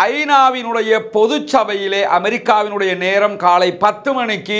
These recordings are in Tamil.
ஐநாவினுடைய பொதுச்சபையிலே அமெரிக்காவினுடைய நேரம் காலை 10 மணிக்கு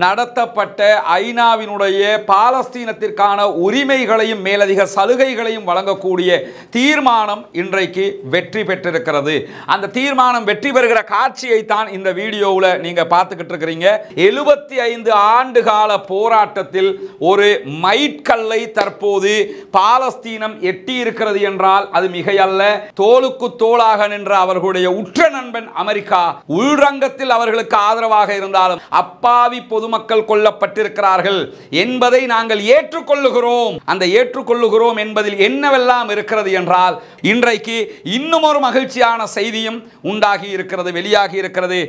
நடத்தப்பட்ட ஐநாவினுடைய பாலஸ்தீனத்திற்கான உரிமைகளையும் மேலதிக சலுகைகளையும் வழங்கக்கூடிய தீர்மானம் இன்றைக்கு வெற்றி பெற்றிருக்கிறது. அந்த தீர்மானம் வெற்றி பெறுகிற காட்சியை தான் இந்த வீடியோவில் நீங்க பார்த்துக்கிட்டு இருக்கிறீங்க. 75 ஆண்டு கால போராட்டத்தில் ஒரு மைட்கல்லை தற்போது பாலஸ்தீனம் எட்டி இருக்கிறது என்றால் அது மிகையல்ல. தோளுக்கு தோளாக நின்ற அவர்களுடைய உற்ற நண்பன் அமெரிக்கா உள்ரங்கத்தில் அவர்களுக்கு ஆதரவாக இருந்தாலும் அப்பாவி பொதுமக்கள் கொல்லப்பட்டிருக்கிறார்கள் என்பதை நாங்கள் ஏற்றுக்கொள்ளுகிறோம். அந்த ஏற்றுக்கொள்ளுகிறோம் என்பதில் என்னவெல்லாம் இருக்கிறது என்றால் இன்றைக்கு இன்னும் ஒரு மகிழ்ச்சியான செய்தியும் உண்டாகி இருக்கிறது, வெளியாகி இருக்கிறது.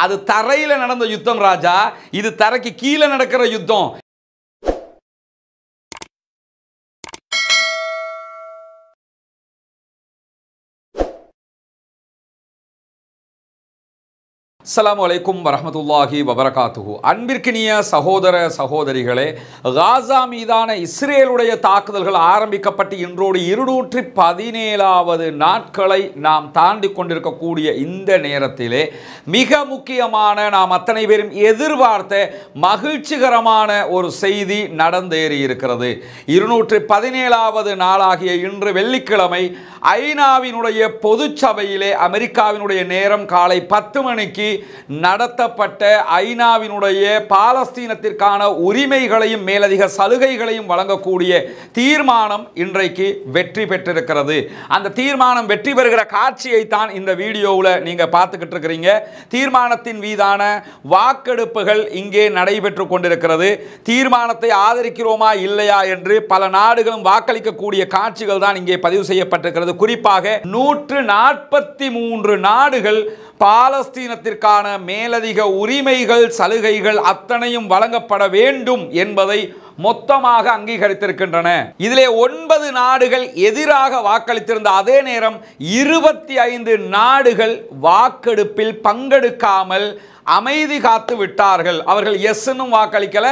அது தரையில் நடந்த யுத்தம் ராஜா, இது தரைக்கு கீழே நடக்கிற யுத்தம். அஸ்ஸலாமு அலைக்கும் வரஹ்மத்துல்லாஹி வபரகாத்துஹு. அன்பிற்கினிய சகோதர சகோதரிகளே, காசா மீதான இஸ்ரேலுடைய தாக்குதல்கள் ஆரம்பிக்கப்பட்டு இன்றோடு 217வது நாட்களை நாம் தாண்டி கொண்டிருக்கக்கூடிய இந்த நேரத்திலே மிக முக்கியமான, நாம் அத்தனை பேரும் எதிர்பார்த்த மகிழ்ச்சிகரமான ஒரு செய்தி நடந்தேறி இருக்கிறது. 217வது நாளாகிய இன்று வெள்ளிக்கிழமை ஐநாவினுடைய பொதுச்சபையிலே அமெரிக்காவினுடைய நேரம் காலை 10 மணிக்கு நடத்தப்பட்ட ஐநாவினுடைய பாலஸ்தீனத்திற்கான உரிமைகளையும் மேலதிக சலுகைகளையும் வழங்கக்கூடிய தீர்மானம் இன்றைக்கு வெற்றி பெற்றிருக்கிறது. அந்த தீர்மானம் வெற்றி பெறுகிற காட்சியை தான் இந்த வீடியோவில் நீங்க பார்த்துக்கிட்டு இருக்கிறீங்க. தீர்மானத்தின் மீதான வாக்கெடுப்புகள் இங்கே நடைபெற்று கொண்டிருக்கிறது. தீர்மானத்தை ஆதரிக்கிறோமா இல்லையா என்று பல நாடுகளும் வாக்களிக்கக்கூடிய காட்சிகள் தான் இங்கே பதிவு செய்யப்பட்டிருக்கிறது. குறிப்பாக 143 நாடுகள் பாலஸ்தீனத்திற்கான மேலதிக உரிமைகள் சலுகைகள் அத்தனையும் வழங்கப்பட வேண்டும் என்பதை மொத்தமாக அங்கீகரித்திருக்கின்றன. இதிலே 9 நாடுகள் எதிராக வாக்களித்திருந்த அதே நேரம் 25 நாடுகள் வாக்கெடுப்பில் பங்கெடுக்காமல் அமைதி காத்து விட்டார்கள். அவர்கள் எஸ்னும் வாக்களிக்கல,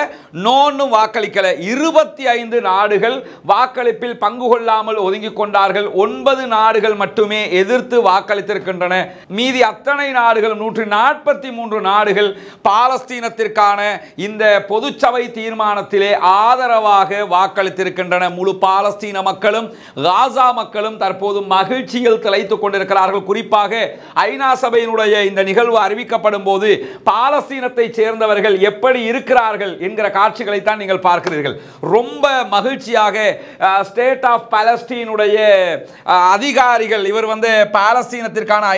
நோன்னும் வாக்களிக்கல. 25 நாடுகள் வாக்களிப்பில் பங்கு கொள்ளாமல் ஒதுங்கிக் கொண்டார்கள். 9 நாடுகள் மட்டுமே எதிர்த்து வாக்களித்திருக்கின்றன. மீதி அத்தனை நாடுகள் 143 நாடுகள் பாலஸ்தீனத்திற்கான இந்த பொதுச்சபை தீர்மானத்திலே ஆதரவாக வாக்களித்திருக்கின்றன. முழு பாலஸ்தீன மக்களும் காசா மக்களும் தற்போது மகிழ்ச்சியில் திளைத்துக் கொண்டிருக்கிறார்கள். குறிப்பாக ஐநா சபையினுடைய இந்த நிகழ்வு அறிவிக்கப்படும் போது பாலஸ்தீனத்தை சேர்ந்தவர்கள் எப்படி இருக்கிறார்கள் என்கிற காட்சிகளை தான் நீங்கள் பார்க்கிறீர்கள். ரொம்ப மகிழ்ச்சியாக ஸ்டேட் ஆஃப் பாலஸ்தீனுடைய அதிகாரிகள், இவர் பாலஸ்தீனத்திற்கான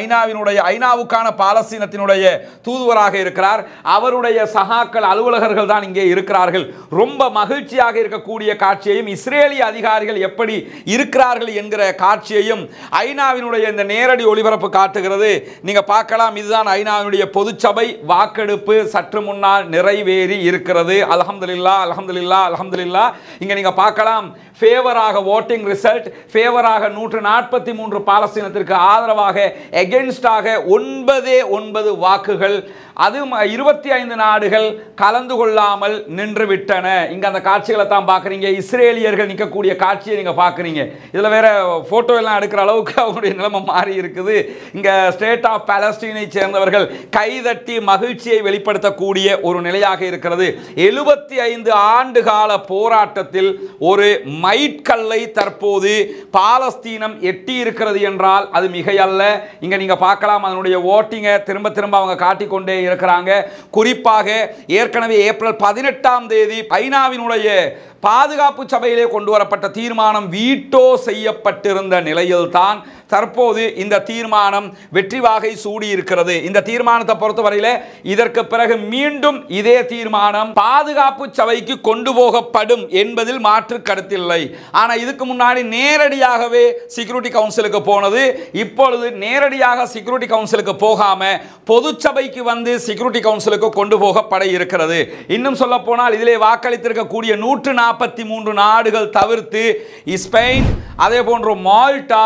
ஐநாவுக்கான பாலஸ்தீனத்தினுடைய தூதுவராக இருக்கிறார். அவருடைய சகாக்கள் அலுவலகர்கள் தான் இங்கே இருக்கிறார்கள். ரொம்ப மகிழ்ச்சியாக இருக்கக்கூடிய காட்சியையும் இஸ்ரேலிய அதிகாரிகள் எப்படி இருக்கிறார்கள் என்கிற காட்சியையும் ஐநாவினுடைய இந்த நேரடி ஒளிபரப்பு காட்டுகிறது. நீங்க பார்க்கலாம். இதுதான் ஐநாவினுடைய பொதுச்சபை. வாக்கெடுப்பு சற்று முன்னால் நிறைவேறி இருக்கிறது. அல்ஹம்துலில்லாஹ், அல்ஹம்துலில்லாஹ், அல்ஹம்துலில்லாஹ். இங்க நீங்க பார்க்கலாம், ஃபேவராக ஓட்டிங் ரிசல்ட், ஃபேவராக 143 பாலஸ்தீனத்திற்கு ஆதரவாக, எகென்ஸ்டாக 9 வாக்குகள். அது 25 நாடுகள் கலந்து கொள்ளாமல் நின்று விட்டன. இங்க அந்த காட்சிகளை தான் பார்க்குறீங்க. இஸ்ரேலியர்கள் நிற்கக்கூடிய காட்சியை நீங்க பார்க்குறீங்க. இதுல வேற போட்டோ எல்லாம் எடுக்கிற அளவுக்கு அவங்களுடைய நிலைமை மாறி இருக்குது. இங்க ஸ்டேட் ஆஃப் பாலஸ்தீனை சேர்ந்தவர்கள் கைதட்டி மகிழ்ச்சியை வெளிப்படுத்தக்கூடிய ஒரு நிலையாக இருக்கிறது. 75 ஆண்டு கால போராட்டத்தில் ஒரு மைட்கல்லை தற்போது பாலஸ்தீனம் எட்டி இருக்கிறது என்றால் அது மிகையல்ல. இங்க நீங்க பார்க்கலாம், அதனுடைய ஓட்டிங்கை திரும்ப திரும்ப அவங்க காட்டிக்கொண்டே இருக்கிறாங்க. குறிப்பாக ஏற்கனவே ஏப்ரல் 18ஆம் தேதி ஐநாவினுடைய பாதுகாப்பு சபையிலே கொண்டு வரப்பட்ட தீர்மானம் வீட்டோ செய்யப்பட்டிருந்த நிலையில்தான் தற்போது இந்த தீர்மானம் வெற்றி வாகை சூடி இருக்கிறது. இந்த தீர்மானத்தை பொறுத்தவரையில இதற்கு பிறகு மீண்டும் இதே தீர்மானம் பாதுகாப்பு சபைக்கு கொண்டு போகப்படும் என்பதில் மாற்று கருத்தில்லை. ஆனா இதுக்கு முன்னாடி நேரடியாகவே செக்யூரிட்டி கவுன்சிலுக்கு போனது. இப்பொழுது நேரடியாக செக்யூரிட்டி கவுன்சிலுக்கு போகாம பொதுச்சபைக்கு வந்து செக்யூரிட்டி கவுன்சிலுக்கு கொண்டு போகப்பட இருக்கிறது. இன்னும் சொல்ல போனால் இதிலே வாக்களித்திருக்கக்கூடிய 143 நாடுகள் தவிர்த்து ஸ்பெயின், அதே போன்று மால்டா,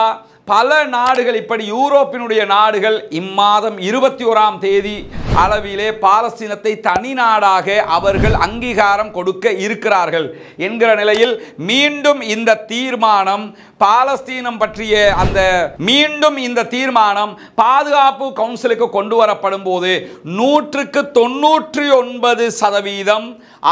பல நாடுகள், இப்படி யூரோப்பினுடைய நாடுகள் இம்மாதம் 21ஆம் தேதி அளவிலே பாலஸ்தீனத்தை தனி நாடாக அவர்கள் அங்கீகாரம் கொடுக்க இருக்கிறார்கள் என்கிற நிலையில் மீண்டும் இந்த தீர்மானம் பாலஸ்தீனம் பற்றிய மீண்டும் இந்த தீர்மானம் பாதுகாப்பு கவுன்சிலுக்கு கொண்டு வரப்படும் போது 199%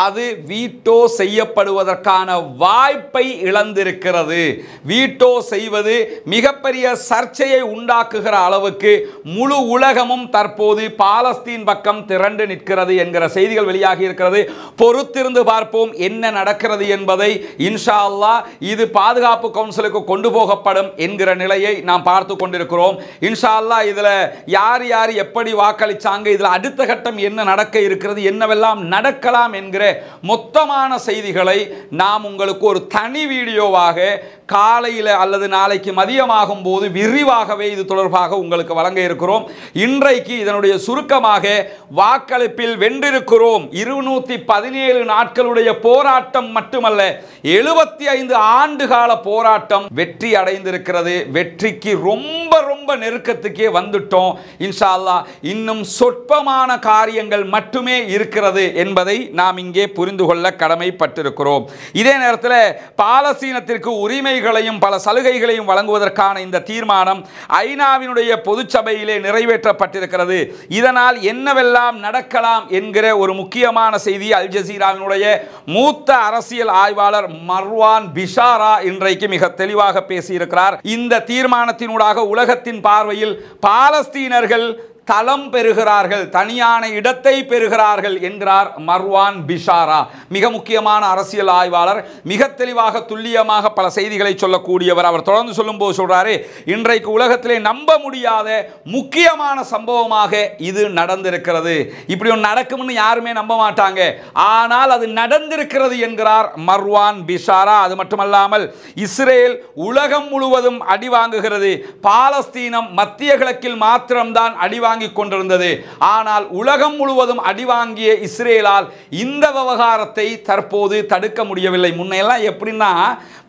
அது வீட்டோ செய்யப்படுவதற்கான வாய்ப்பை இழந்திருக்கிறது. வீட்டோ செய்வது மிகப்பெரிய சர்ச்சையை உண்டாக்குகிற அளவுக்கு முழு உலகமும் தற்போது பாலஸ்தீன் பக்கம் திரண்டு நிற்கிறது என்கிற செய்திகள் வெளியாகி இருக்கிறது. பொறுத்திருந்து பார்ப்போம் என்ன நடக்கிறது என்பதை. இன்ஷா அல்லாஹ் இது பாதுகாப்பு கவுன்சிலுக்கு கொண்டு போகப்படும் என்கிற நிலையை நாம் பார்த்து கொண்டிருக்கிறோம். இன்ஷா அல்லாஹ் இதுல யார் யார் எப்படி வாக்களிச்சாங்க, இதுல அடுத்த கட்டம் என்ன நடக்க இருக்கிறது, என்னவெல்லாம் நடக்கலாம் என்கிற மொத்தமான செய்திகளை நாம் உங்களுக்கு ஒரு தனி வீடியோவாக காலையில் அல்லது நாளைக்கு மதியமாகும் போது விரிவாகவே இது தொடர்பாக உங்களுக்கு வழங்க இருக்கிறோம். இன்றைக்கு இதனுடைய சுருக்கமாக வாக்களிப்பில் வென்றிருக்கிறோம். 217 நாட்களுடைய போராட்டம் மட்டுமல்ல, 75 ஆண்டுகால போராட்டம் வெற்றி அடைந்திருக்கிறது. வெற்றிக்கு ரொம்ப நெருக்கத்துக்கே வந்துட்டோம். இன்ஷா அல்லாஹ் இன்னும் சொற்பமான காரியங்கள் மட்டுமே இருக்கிறது என்பதை நாம் இங்கே புரிந்து கொள்ள கடமைப்பட்டிருக்கிறோம். இதே நேரத்தில் பாலஸ்தீனத்திற்கு உரிமைகளையும் பல சலுகைகளையும் வழங்குவதற்கான இந்த தீர்மானம் ஐநாவினுடைய பொதுச்சபையிலே நிறைவேற்றப்பட்டிருக்கிறது. இதனால் என்னவெல்லாம் நடக்கலாம் என்கிற ஒரு முக்கியமான செய்தி அல் ஜசீராவினுடைய மூத்த அரசியல் ஆய்வாளர் மர்வான் பிஷாரா இன்றைக்கு மிக தெளிவாக பேசியிருக்கிறார். இந்த தீர்மானத்தினூடாக உலகத்தின் பார்வையில் பாலஸ்தீனர்கள் தளம் பெறுகிறார்கள், தனியான இடத்தை பெறுகிறார்கள் என்கிறார் மர்வான் பிஷாரா. மிக முக்கியமான அரசியல் ஆய்வாளர், மிக தெளிவாக துல்லியமாக பல செய்திகளை சொல்லக்கூடியவர். அவர் தொடர்ந்து சொல்லும்போது சொல்றாரு, இன்றைக்கு உலகத்திலே நம்ப முடியாத முக்கியமான சம்பவமாக இது நடந்திருக்கிறது. இப்படி ஒன்று நடக்கும்னு யாருமே நம்ப மாட்டாங்க, ஆனால் அது நடந்திருக்கிறது என்கிறார் மர்வான் பிஷாரா. அது மட்டுமல்லாமல் இஸ்ரேல் உலகம் முழுவதும் அடி வாங்குகிறது, பாலஸ்தீனம் மத்திய கிழக்கில் மாத்திரம்தான் அடி கொண்டிருந்தது. ஆனால் உலகம் முழுவதும் அடிவாங்கிய இஸ்ரேலால் இந்த விவகாரத்தை தற்போது தடுக்க முடியவில்லை. முன்னையெல்லாம் எப்படின்னா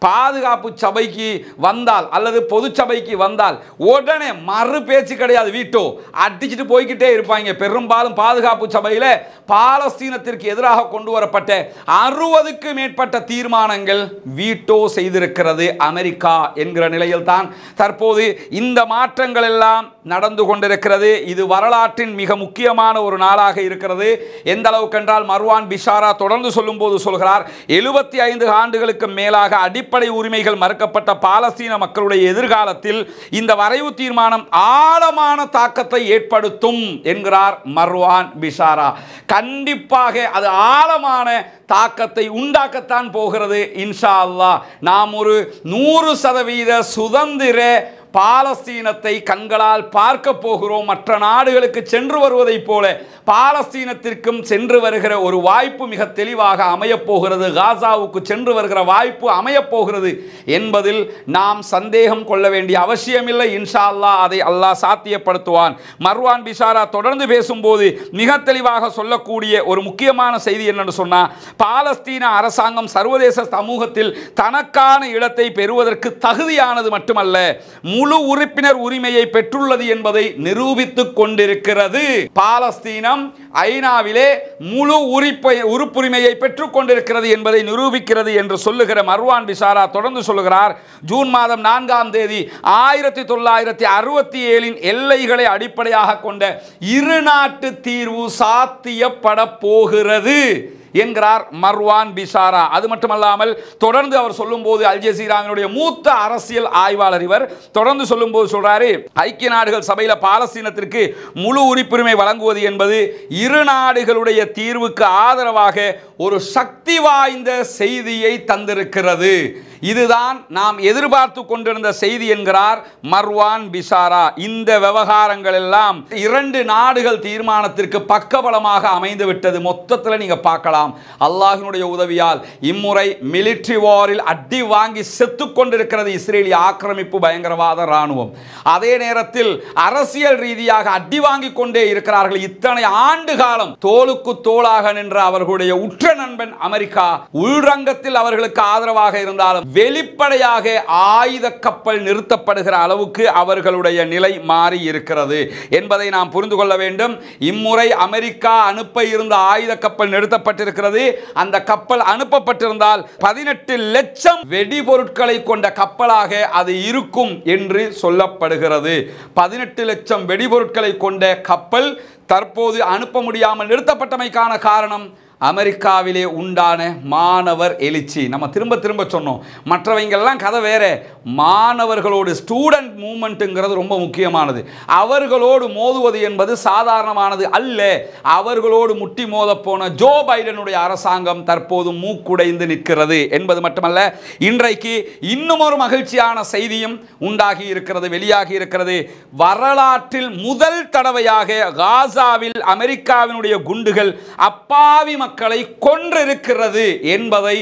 பாதுகாப்பு சபைக்கு வந்தால் அல்லது பொது சபைக்கு வந்தால் உடனே மறு பேச்சு கிடையாது, வீட்டோ அடிச்சுட்டு போய்கிட்டே இருப்பாங்க. பெரும்பாலும் பாதுகாப்பு சபையில் பாலஸ்தீனத்திற்கு எதிராக கொண்டு வரப்பட்ட 60க்கு மேற்பட்ட தீர்மானங்கள் வீட்டோ செய்திருக்கிறது அமெரிக்கா என்கிற நிலையில் தான் தற்போது இந்த மாற்றங்கள் எல்லாம் நடந்து கொண்டிருக்கிறது. இது வரலாற்றின் மிக முக்கியமான ஒரு நாளாக இருக்கிறது. எந்த அளவுக்கு என்றால் மர்வான் பிஷாரா தொடர்ந்து சொல்லும் போது சொல்கிறார், 75 ஆண்டுகளுக்கு மேலாக அடிப்படை உரிமைகள் மறுக்கப்பட்ட பாலஸ்தீன மக்களுடைய எதிர்காலத்தில் இந்த வரைவு தீர்மானம் ஆழமான தாக்கத்தை ஏற்படுத்தும் என்கிறார் மர்வான் பிஷாரா. கண்டிப்பாக அது ஆழமான தாக்கத்தை உண்டாக்கத்தான் போகிறது. இன்ஷா அல்லாஹ் நாம் ஒரு 100% சுதந்திர பாலஸ்தீனத்தை கண்களால் பார்க்க போகிறோம். மற்ற நாடுகளுக்கு சென்று வருவதைப் போல பாலஸ்தீனத்திற்கும் சென்று வருகிற ஒரு வாய்ப்பு மிக தெளிவாக அமையப்போகிறது. காசாவுக்கு சென்று வருகிற வாய்ப்பு அமையப்போகிறது என்பதில் நாம் சந்தேகம் கொள்ள வேண்டிய அவசியமில்லை. இன்ஷா அல்லாஹ் அதை அல்லாஹ் சாத்தியப்படுத்துவான். மர்வான் பிஷாரா தொடர்ந்து பேசும்போது மிக தெளிவாக சொல்லக்கூடிய ஒரு முக்கியமான செய்தி என்னன்னு சொன்னா, பாலஸ்தீன அரசாங்கம் சர்வதேச சமூகத்தில் தனக்கான இடத்தை பெறுவதற்கு தகுதியானது மட்டுமல்ல, முழு உறுப்பினர் உரிமையை பெற்றுள்ளது என்பதை நிரூபித்துக் கொண்டிருக்கிறது. பாலஸ்தீனம் ஐநாவிலே முழு உறுப்புரிமையை பெற்றுக் கொண்டிருக்கிறது என்பதை நிரூபிக்கிறது என்று சொல்லுகிற மர்வான் பிஷாரா தொடர்ந்து சொல்லுகிறார், ஜூன் மாதம் 4ஆம் தேதி 1967 எல்லைகளை அடிப்படையாக கொண்ட இரு நாட்டு தீர்வு சாத்தியப்பட போகிறது என்கிறார் மர்வான் பிஷாரா. அது மட்டுமல்லாமல் தொடர்ந்து அவர் சொல்லும்போது அல் ஜசீராவினுடைய மூத்த அரசியல் ஆய்வாளர் இவர் தொடர்ந்து சொல்லும்போது சொல்றாரு, ஐக்கிய நாடுகள் சபையில் பாலஸ்தீனத்திற்கு முழு உறுப்புரிமை வழங்குவது என்பது இரு நாடுகளுடைய தீர்வுக்கு ஆதரவாக ஒரு சக்தி வாய்ந்த செய்தியை தந்திருக்கிறது. இதுதான் நாம் எதிர்பார்த்து கொண்டிருந்த செய்தி என்கிறார் மர்வான் பிஷாரா. இந்த விவகாரங்கள் எல்லாம் 2 நாடுகள் தீர்மானத்திற்கு பக்கபலமாக அமைந்து விட்டது. மொத்தத்தில் நீங்க பார்க்கலாம் வேண்டாம். அல்லாஹ்வினுடைய உதவியால் இம்முறை மிலிட்டரி வாரில் அடி வாங்கி செத்து கொண்டிருக்கிறது இஸ்ரேலிய ஆக்கிரமிப்பு பயங்கரவாத ராணுவம். அதே நேரத்தில் அரசியல் ரீதியாக அடி வாங்கி கொண்டே இருக்கிறார்கள். இத்தனை ஆண்டு காலம் தோளுக்கு தோளாக நின்ற அவர்களுடைய உற்ற நண்பன் அமெரிக்கா உள்ரங்கத்தில் அவர்களுக்கு ஆதரவாக இருந்தாலும் வெளிப்படையாக ஆயுத கப்பல் நிறுத்தப்படுகிற அளவுக்கு அவர்களுடைய நிலை மாறி இருக்கிறது என்பதை நாம் புரிந்து கொள்ள வேண்டும். இம்முறை அமெரிக்கா அனுப்ப இருந்த ஆயுத கப்பல் நிறுத்தப்பட்டிருக்கிறது. அந்த கப்பல் அனுப்பப்பட்டிருந்தால் 18 லட்சம் வெடிபொருட்களை கொண்ட கப்பலாக அது இருக்கும் என்று சொல்லப்படுகிறது. 18 லட்சம் வெடிபொருட்களை கொண்ட கப்பல் தற்போது அனுப்ப முடியாமல் நிறுத்தப்பட்டமைக்கான காரணம் அமெரிக்காவிலே உண்டான மாணவர் எழுச்சி. நம்ம திரும்ப திரும்ப சொன்னோம், மற்றவங்கெல்லாம் கதை வேற. மாணவர்களோடு ஸ்டூடெண்ட் மூவ்மெண்ட்டுங்கிறது ரொம்ப முக்கியமானது. அவர்களோடு மோதுவது என்பது சாதாரணமானது அல்ல. அவர்களோடு முட்டி மோத போன ஜோ பைடனுடைய அரசாங்கம் தற்போது மூக்குடைந்து நிற்கிறது என்பது மட்டுமல்ல, இன்றைக்கு இன்னும் ஒரு மகிழ்ச்சியான செய்தியும் உண்டாகி இருக்கிறது, வெளியாகி இருக்கிறது. வரலாற்றில் முதல் தடவையாக காசாவில் அமெரிக்காவினுடைய குண்டுகள் அப்பாவி மக்களை கொன்றிருக்கிறது என்பதை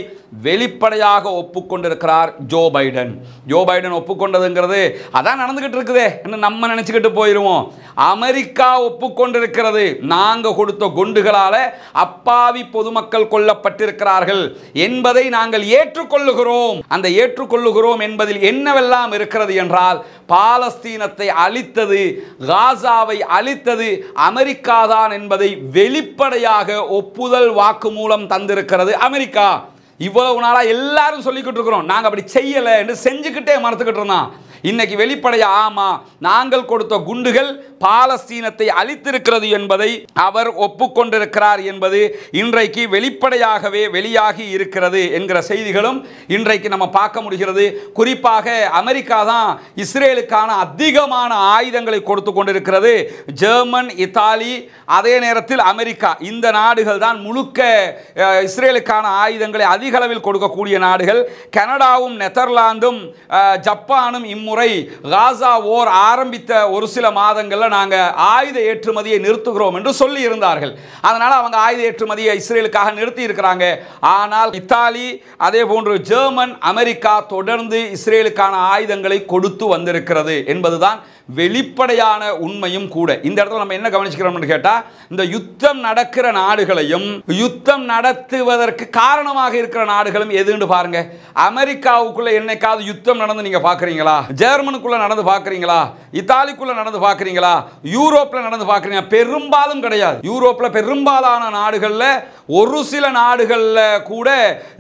வெளிப்படையாக ஒப்புக்கொண்டிருக்கிறார் ஜோ பைடன். ஜோ பைடன் ஒப்புக்கொண்டதுங்கிறது அதான் நடந்துகிட்டு இருக்குதே நம்ம நினைச்சுக்கிட்டு போயிருவோம். அமெரிக்கா ஒப்புக்கொண்டிருக்கிறது, நாங்கள் கொடுத்த குண்டுகளால அப்பாவி பொதுமக்கள் கொல்லப்பட்டிருக்கிறார்கள் என்பதை நாங்கள் ஏற்றுக்கொள்ளுகிறோம். அந்த ஏற்றுக்கொள்ளுகிறோம் என்பதில் என்னவெல்லாம் இருக்கிறது என்றால், பாலஸ்தீனத்தை அழித்தது, காசாவை அழித்தது அமெரிக்கா தான் என்பதை வெளிப்படையாக ஒப்புதல் வாக்குமூலம் தந்திருக்கிறது அமெரிக்கா. இவ்வளவு நாளா எல்லாரும் சொல்லிக்கிட்டு இருக்கிறோம், நாங்கள் அப்படி செய்யலை என்று செஞ்சுக்கிட்டே மறுத்துக்கிட்டு இருந்தோம். இன்னைக்கு வெளிப்படையா ஆமா, நாங்கள் கொடுத்த குண்டுகள் பாலஸ்தீனத்தை அழித்திருக்கிறது என்பதை அவர் ஒப்புக்கொண்டிருக்கிறார் என்பது இன்றைக்கு வெளிப்படையாகவே வெளியாகி இருக்கிறது என்கிற செய்திகளும் இன்றைக்கு நம்ம பார்க்க முடிகிறது. குறிப்பாக அமெரிக்கா தான் இஸ்ரேலுக்கான அதிகமான ஆயுதங்களை கொடுத்து கொண்டிருக்கிறது. ஜெர்மன், இத்தாலி, அதே நேரத்தில் அமெரிக்கா, இந்த நாடுகள் தான் முழுக்க இஸ்ரேலுக்கான ஆயுதங்களை அதிக அளவில் கொடுக்கக்கூடிய நாடுகள். கனடாவும் நெதர்லாந்தும் ஜப்பானும் இம்முறை காசா போர் ஆரம்பித்த ஒரு சில மாதங்களில் நாங்கள் ஆயுத ஏற்றுமதியை நிறுத்துகிறோம் என்று சொல்லி இருந்தார்கள். அதனால் அவங்க ஆயுத ஏற்றுமதியை இஸ்ரேலுக்காக நிறுத்தி இருக்கிறாங்க. ஆனால் இத்தாலி, அதே போன்று ஜெர்மன், அமெரிக்கா தொடர்ந்து இஸ்ரேலுக்கான ஆயுதங்களை கொடுத்து வந்திருக்கிறது என்பதுதான் வெளிப்படையான உண்மையும் கூட. இந்த இடத்துல நம்ம என்ன கவனிச்சுக்கிறோம்னு கேட்டா, இந்த யுத்தம் நடக்கிற நாடுகளையும் யுத்தம் நடத்துவதற்கு காரணமாக இருக்கிற நாடுகளும் எதுன்னு பாருங்க. அமெரிக்காவுக்குள்ள என்னைக்காவது யுத்தம் நடந்து நீங்க பாக்குறீங்களா? ஜெர்மனுக்குள்ள நடந்து பாக்குறீங்களா? இத்தாலிக்குள்ள நடந்து பாக்குறீங்களா? யூரோப்ல நடந்து பாக்குறீங்க? பெரும்பாலும் கிடையாது. யூரோப்ல பெரும்பாலான நாடுகள்ல, ஒரு சில நாடுகள்ல கூட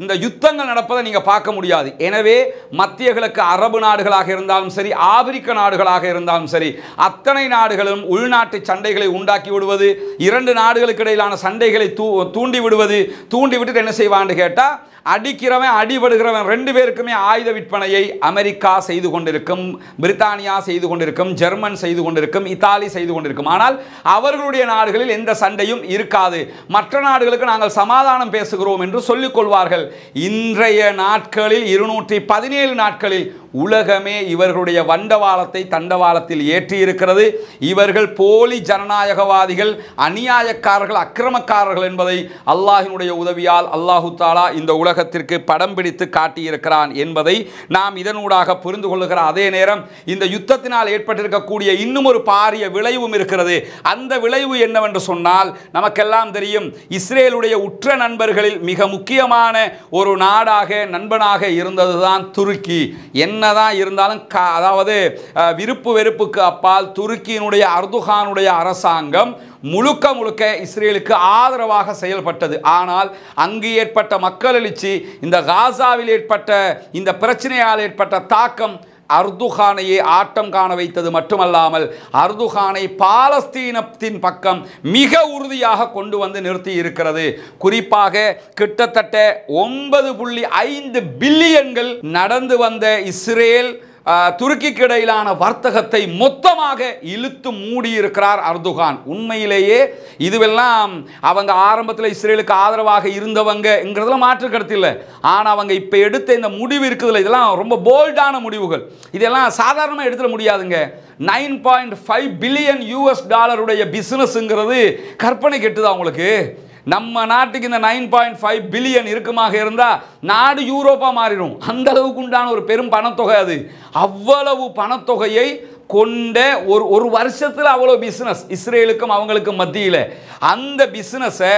இந்த யுத்தங்கள் நடப்பதை நீங்க பார்க்க முடியாது. எனவே மத்திய கிழக்கு அரபு நாடுகளாக இருந்தாலும் சரி, ஆப்பிரிக்க நாடுகளாக இருந்தாலும் சரி, அத்தனை நாடுகளும் உள்நாட்டு சண்டைகளை உண்டாக்கி விடுவது, இரண்டு நாடுகளுக்கு இடையிலான சண்டைகளை தூண்டி விடுவது. தூண்டி விட்டுட்டு என்ன செய்வான்னு கேட்டா, அடிக்கிறவன் அடிபடுகிறவன் ரெண்டு பேருக்குமே ஆயுத விற்பனையை அமெரிக்கா செய்து கொண்டிருக்கும், பிரித்தானியா செய்து கொண்டிருக்கும், ஜெர்மன் செய்து கொண்டிருக்கும், இத்தாலி செய்து கொண்டிருக்கும். ஆனால் அவர்களுடைய நாடுகளில் எந்த சண்டையும் இருக்காது. மற்ற நாடுகளுக்கு நாங்கள் சமாதானம் பேசுகிறோம் என்று சொல்லிக் கொள்வார்கள். இன்றைய நாட்களில் 217 நாட்களில் உலகமே இவர்களுடைய வண்டவாளத்தை தண்டவாளத்தில் ஏற்றி இருக்கிறது. இவர்கள் போலி ஜனநாயகவாதிகள், அநியாயக்காரர்கள், அக்கிரமக்காரர்கள் என்பதை அல்லாஹ்வினுடைய உதவியால் அல்லாஹு தாலா இந்த உலகத்திற்கு படம் பிடித்து காட்டியிருக்கிறான் என்பதை நாம் இதனூடாக புரிந்து கொள்ளுகிற அதே நேரம், இந்த யுத்தத்தினால் ஏற்பட்டிருக்கக்கூடிய இன்னும் ஒரு பாரிய விளைவும் இருக்கிறது. அந்த விளைவு என்னவென்று சொன்னால், நமக்கெல்லாம் தெரியும், இஸ்ரேலுடைய உற்ற நண்பர்களில் மிக முக்கியமான ஒரு நாடாக, நண்பனாக இருந்ததுதான் துருக்கி. என்னதான் இருந்தாலும் அதாவது விருப்பு வெறுப்புக்கு அப்பால் துருக்கியினுடைய அர்துகானுடைய அரசாங்கம் முழுக்க முழுக்க இஸ்ரேலுக்கு ஆதரவாக செயல்பட்டது. ஆனால் அங்கு ஏற்பட்ட மக்கள் எழுச்சி, இந்த காசாவில் ஏற்பட்ட இந்த பிரச்சனையால் ஏற்பட்ட தாக்கம் அர்துகானையே ஆட்டம் காண வைத்தது மட்டுமல்லாமல், அர்துகானை பாலஸ்தீனத்தின் பக்கம் மிக உறுதியாக கொண்டு வந்து நிறுத்தி இருக்கிறது. குறிப்பாக கிட்டத்தட்ட 9.5 பில்லியன்கள் நடந்து வந்த இஸ்ரேல் துருக்கிக்கு இடையிலான வர்த்தகத்தை மொத்தமாக இழுத்து மூடி இருக்கிறார் அர்துகான். உண்மையிலேயே இதுவெல்லாம் அவங்க ஆரம்பத்தில் இஸ்ரேலுக்கு ஆதரவாக இருந்தவங்கிறதுல மாற்று கருத்து இல்லை. ஆனால் அவங்க இப்போ எடுத்த இந்த முடிவு இருக்குதுல்ல, இதெல்லாம் ரொம்ப போல்டான முடிவுகள். இதெல்லாம் சாதாரணமாக எடுத்துட முடியாதுங்க. 9.5 பில்லியன் US டாலருடைய பிசினஸ்ங்கிறது கற்பனை கெட்டுதா உங்களுக்கு? நம்ம நாட்டுக்கு இந்த 9.5 பில்லியன் இருக்குமாக இருந்தால் நாடு யூரோப்பா மாறிடும். அந்த அளவுக்கு உண்டான ஒரு பெரும் பணத்தொகை அது. அவ்வளவு பணத்தொகையை கொண்ட ஒரு வருஷத்தில் அவ்வளோ பிஸ்னஸ் இஸ்ரேலுக்கும் அவங்களுக்கும் மத்தியில். அந்த பிஸ்னஸை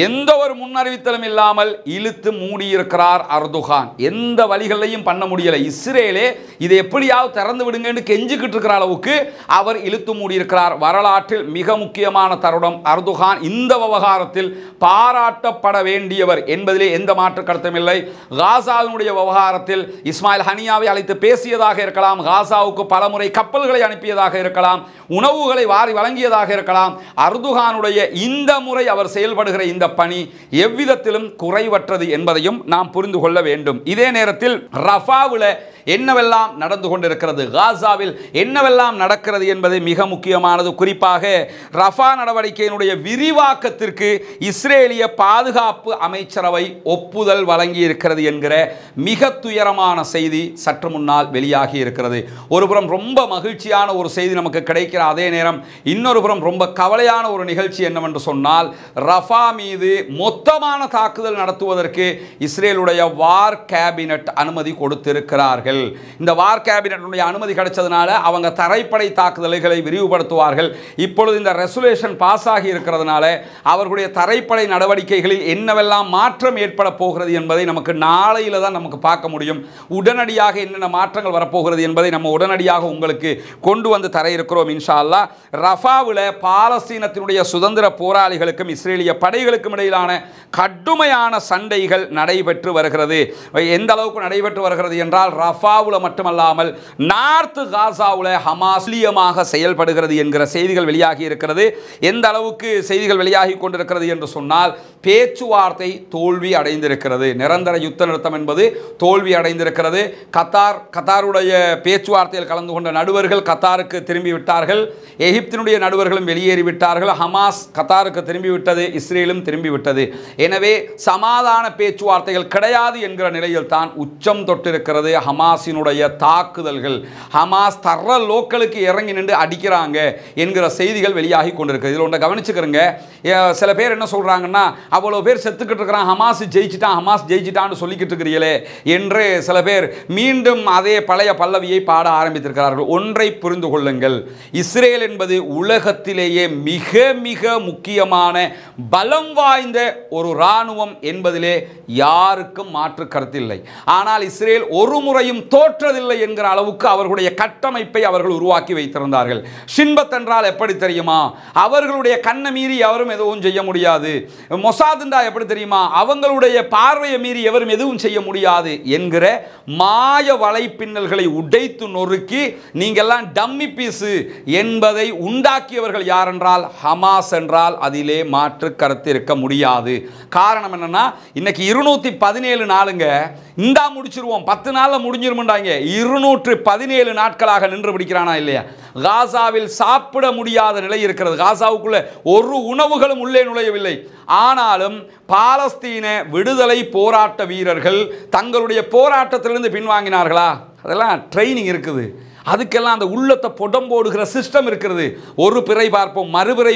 எந்த ஒரு முன்னறிவித்தலும் இல்லாமல் இழுத்து மூடியிருக்கிறார் அர்துகான். எந்த வழிகளையும் பண்ண முடியலை. இஸ்ரேலே இதை எப்படியாவது திறந்து விடுங்கன்னு கெஞ்சிக்கிட்டு இருக்கிற அளவுக்கு அவர் இழுத்து மூடியிருக்கிறார். வரலாற்றில் மிக முக்கியமான தருணம். அர்துகான் இந்த விவகாரத்தில் பாராட்டப்பட வேண்டியவர் என்பதிலே எந்த மாற்று கருத்தும் இல்லை. காசாவினுடைய விவகாரத்தில் இஸ்மாயில் ஹனியாவை அழைத்து பேசியதாக இருக்கலாம், காசாவுக்கு பலமுறை கப்பல்களை அனுப்பியதாக இருக்கலாம், உணவுகளை வாரி வழங்கியதாக இருக்கலாம். அர்துகானுடைய இந்த முறை அவர் செயல்படுகிற இந்த பணி எவ்விதத்திலும் குறைவற்றது என்பதையும் நாம் புரிந்து கொள்ள வேண்டும். இதே நேரத்தில் ரஃபாவில் என்னவெல்லாம் நடந்து கொண்டிருக்கிறது, காசாவில் என்னவெல்லாம் நடக்கிறது என்பது மிக முக்கியமானது. குறிப்பாக ரஃபா நடவடிக்கையினுடைய விரிவாக்கத்திற்கு இஸ்ரேலிய பாதுகாப்பு அமைச்சரவை ஒப்புதல் வழங்கி இருக்கிறது என்கிற மிக துயரமான செய்தி சற்று முன்னால் வெளியாகி இருக்கிறது. ஒருபுறம் ரொம்ப மகிழ்ச்சியான ஒரு செய்தி நமக்கு கிடைக்கிற அதே நேரம் இன்னொரு புறம் ரொம்ப கவலையான ஒரு நிகழ்ச்சி என்னவென்று சொன்னால், ரஃபா மீது மொத்தமான தாக்குதல் நடத்துவதற்கு இஸ்ரேலுடைய வார் கேபினட் அனுமதி கொடுத்திருக்கிறார்கள். இந்த வார் கேபினட்டுடைய அனுமதி கிடைச்சதுனால அவங்க தரைப்படை தாக்குதல்களை விரிவுபடுத்துவார்கள். இப்பொழுது இந்த ரெசல்யூஷன் பாஸ் ஆகி இருக்கிறதுனால அவர்களுடைய தரைப்படை நடவடிக்கைகளில் என்னவெல்லாம் மாற்றம் ஏற்பட போகிறது என்பதை நமக்கு நாளையில தான் நமக்கு பார்க்க முடியும். உடனடியாக என்னென்ன மாற்றங்கள் வரப்போகிறது என்பதை நம்ம உடனடியாக உங்களுக்கு கொண்டு வந்து தர இருக்கிறோம் இன்ஷா அல்லாஹ். ரஃபாவில் பாலஸ்தீனத்தினுடைய சுதந்திர போராளிகளுக்கும் இஸ்ரேலிய படைகளுக்கும் இடையிலான கடுமையான சண்டைகள் நடைபெற்று வருகிறது. எந்த அளவுக்கு நடைபெற்று வருகிறது என்றால், ரஃபாவில் மட்டுமல்லாமல் நார்த் காசாவில் ஹமாஸ் செயல்படுகிறது என்கிற செய்திகள் வெளியாகி இருக்கிறது. எந்த அளவுக்கு செய்திகள் வெளியாகி கொண்டிருக்கிறது என்று சொன்னால், பேச்சுவார்த்தை தோல்வி அடைந்திருக்கிறது. நிரந்தர யுத்த நிறுத்தம் என்பது தோல்வி அடைந்திருக்கிறது. கத்தாருடைய பேச்சுவார்த்தையில் கலந்து கொண்ட நடுவர்கள் கத்தாருக்கு திரும்பிவிட்டார்கள். எகிப்தினுடைய நடுவர்களும் வெளியேறிவிட்டார்கள். ஹமாஸ் கத்தாருக்கு திரும்பிவிட்டது, இஸ்ரேலும் திரும்பிவிட்டது. எனவே சமாதான பேச்சுவார்த்தைகள் கிடையாது என்கிற நிலையில் தான் உச்சம் தொட்டிருக்கிறது ஹமாஸினுடைய தாக்குதல்கள். ஹமாஸ் தர்ற லோக்கலுக்கு இறங்கி நின்று அடிக்கிறாங்க என்கிற செய்திகள் வெளியாகி கொண்டிருக்கு. இதில் ஒன்றை கவனிச்சுக்கிறங்க. சில பேர் என்ன சொல்றாங்கன்னா, அவ்வளோ பேர் செத்துக்கிட்டு இருக்கிறான், ஹமாஸ் ஜெயிச்சிட்டான்னு சொல்லிக்கிட்டு இருக்கிறீங்களே என்று சில பேர் மீண்டும் அதே பழைய பல்லவியை பாட ஆரம்பித்திருக்கிறார்கள். ஒன்றை புரிந்து கொள்ளுங்கள், இஸ்ரேல் என்பது உலகத்திலேயே மிக மிக முக்கியமான பலம் வாய்ந்த ஒரு இராணுவம் என்பதிலே யாருக்கும் மாற்று கருத்தில்லை. ஆனால் இஸ்ரேல் ஒரு முறையும் தோற்றதில்லை என்கிற அளவுக்கு அவர்களுடைய கட்டமைப்பை அவர்கள் உருவாக்கி வைத்திருந்தார்கள். ஷின்பத் என்றால் எப்படி தெரியுமா? அவர்களுடைய கண்ணை மீறி எவரும் எதுவும் செய்ய முடியாது. மொசாத் என்றால் எப்படி தெரியுமா? அவங்களுடைய பார்வையை மீறி எவரும் எதுவும் செய்ய முடியாது என்கிற மாய வலைப்பின்னல்களை உடைத்து நொறுக்கி நீங்கெல்லாம் டம்மி பீஸு என்பதை உண்டாக்கியவர்கள் யார் என்றால் ஹமாஸ் என்றால் அதிலே மாற்று கருத்து இருக்க முடியாது. காரணம் என்னன்னா, இன்னைக்கு 217 நாளுங்க, இந்தா முடிச்சிருவோம் 10 நாளில் முடிஞ்சிருமுண்டாங்க. 217 நாட்களாக நின்று பிடிக்கிறானா இல்லையா? காசாவில் சாப்பிட முடியாத நிலை இருக்கிறது. காசாவுக்குள்ள ஒரு உணவுகளும் உள்ளே நுழையவில்லை. ஆனாலும் பாலஸ்தீன விடுதலை போராட்ட வீரர்கள் தங்களுடைய போராட்டத்திலிருந்து பின்வாங்கினார்களா? அதெல்லாம் ட்ரைனிங் இருக்குது. அதுக்கெல்லாம் அந்த உள்ளத்தை புடம்போடுகிற சிஸ்டம் இருக்கிறது. ஒரு பிறை பார்ப்போம், மறுபிறை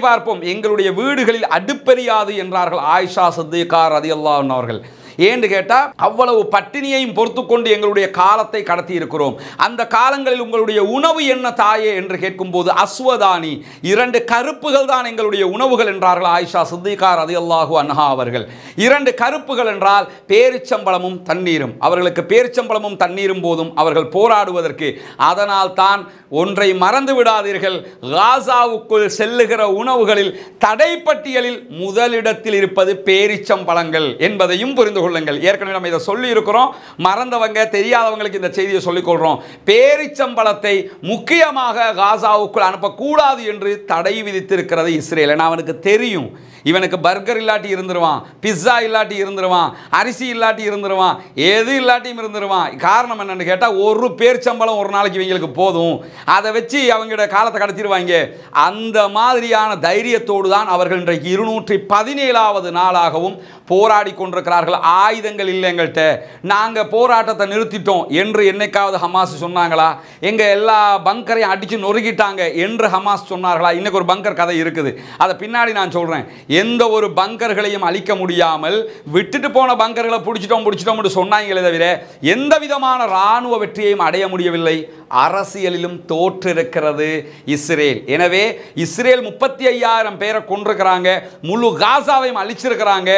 பார்ப்போம், எங்களுடைய வீடுகளில் அடுப்பெரியாது என்றார்கள் ஆயிஷா சித்திகா ரலியல்லாஹு அன்ஹா அவர்கள். ஏன்னு கேட்டால், அவ்வளவு பட்டினியையும் பொறுத்து கொண்டு எங்களுடைய காலத்தை கடத்தி இருக்கிறோம். அந்த காலங்களில் உங்களுடைய உணவு என்ன தாயே என்று கேட்கும் போது அஸ்வதானி, 2 கருப்புகள் தான் எங்களுடைய உணவுகள் என்றார்கள் ஆயிஷா சித்திகா ரலியல்லாஹு அன்ஹா அவர்கள். 2 கருப்புகள் என்றால் பேரிச்சம்பழமும் தண்ணீரும். அவர்களுக்கு பேரிச்சம்பழமும் தண்ணீரும் போதும் அவர்கள் போராடுவதற்கு. அதனால் தான் ஒன்றை மறந்து விடாதீர்கள், காசாவுக்குள் செல்லுகிற உணவுகளில் தடைப்பட்டியலில் முதலிடத்தில் இருப்பது பேரிச்சம்பழங்கள் என்பதையும் புரிந்து கொள்ளுங்கள். ஏற்கனவே நம்ம இதை சொல்லி இருக்கிறோம். மறந்தவங்க தெரியாதவங்களுக்கு இந்த செய்தியை சொல்லிக் கொள்றோம். பேரிச்சம்பழத்தை முக்கியமாக காசாவுக்குள் அனுப்பக்கூடாது என்று தடை விதித்திருக்கிறது இஸ்ரேல். அவனுக்கு தெரியும், இவனுக்கு பர்கர் இல்லாட்டி இருந்துருவான், பிஸ்ஸா இல்லாட்டி இருந்துருவான், அரிசி இல்லாட்டி இருந்துருவான், எது இல்லாட்டியும் இருந்துருவான். காரணம் என்னன்னு கேட்டால், ஒரு பேரிச்சம்பழம் ஒரு நாளைக்கு இவங்களுக்கு போதும், அதை வச்சு அவங்களோட காலத்தை கடத்திடுவாங்க. அந்த மாதிரியான தைரியத்தோடு தான் அவர்கள் இன்றைக்கு 217வது நாளாகவும் போராடி கொண்டிருக்கிறார்கள். ஆயுதங்கள் இல்லை எங்கள்கிட்ட, நாங்கள் போராட்டத்தை நிறுத்திட்டோம் என்று என்னைக்காவது ஹமாஸ் சொன்னாங்களா? எங்கள் எல்லா பங்கரையும் அடித்து நொறுக்கிட்டாங்க என்று ஹமாஸ் சொன்னார்களா? இன்னைக்கு ஒரு பங்கர் கதை இருக்குது, அதை பின்னாடி நான் சொல்கிறேன். எந்த ஒரு பங்கர்களையும் அழிக்க முடியாமல் விட்டுட்டு போன பங்கர்களை பிடிச்சிட்டோம் சொன்னாங்களே தவிர எந்த விதமான இராணுவ வெற்றியையும் அடைய முடியவில்லை. அரசியலிலும் தோற்றிருக்கிறது இஸ்ரேல். எனவே இஸ்ரேல் 35,000 பேரை கொண்டிருக்கிறாங்க, முழு காசாவையும் அழிச்சிருக்கிறாங்க,